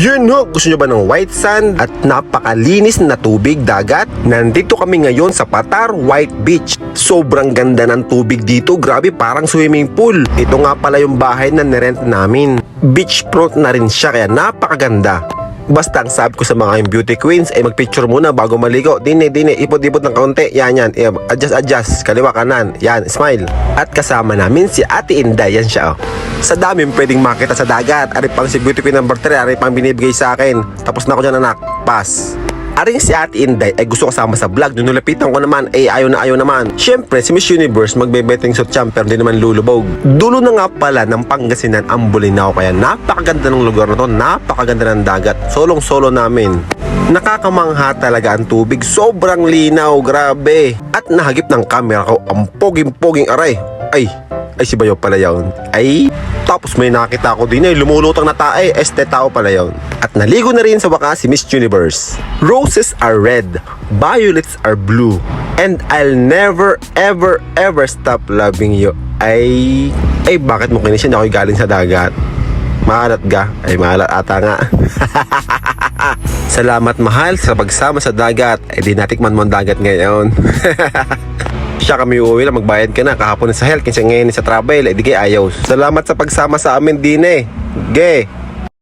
Yun ho, gusto nyo ba ng white sand at napakalinis na tubig dagat? Nandito kami ngayon sa Patar White Beach. Sobrang ganda ng tubig dito, grabe, parang swimming pool. Ito nga pala yung bahay na nirent namin. Beachfront na rin siya kaya napakaganda. Basta ang sabi ko sa mga beauty queens ay magpicture muna bago maligo. Dine, ipot-ipot ng kaunti. Yan. Adjust. Kaliwa, kanan. Yan, smile. At kasama namin si Ate Inday. Yan siya, oh. Sa dami pwedeng makita sa dagat. Ari pang si beauty queen number 3. Ari pang binibigay sa akin. Tapos na ako dyan, anak. Pass. Aring si Ate Inday ay gusto kasama sa vlog. Nung nulapitan ko naman ay ayaw naman. Siyempre si Miss Universe magbebetting sa champ pero di naman lulubog. Dulo na nga pala ng Pangasinan ang Bolinao. Kaya napakaganda ng lugar na to. Napakaganda ng dagat. Solong-solo namin. Nakakamangha talaga ang tubig. Sobrang linaw. Grabe. At nahagip ng camera ko ang poging-poging aray. Ay si Bayo pala yun. Tapos may nakita ko din ay lumulutang na tae. Tao pala yun. At naligo na rin sa wakas si Miss Universe. Roses are red, violets are blue, and I'll never ever stop loving you. Ay bakit mo kinisya? Hindi ako galing sa dagat. Maalat ga? Ay maalat ata nga. Salamat mahal sa pagsama sa dagat. Di natikman mo ang dagat ngayon. Siya kami uuwi lang, magbayad ka na. Kahapon sa health, kinsa ngayon sa travel, di kayo ayaw. Salamat sa pagsama sa amin din. Ge.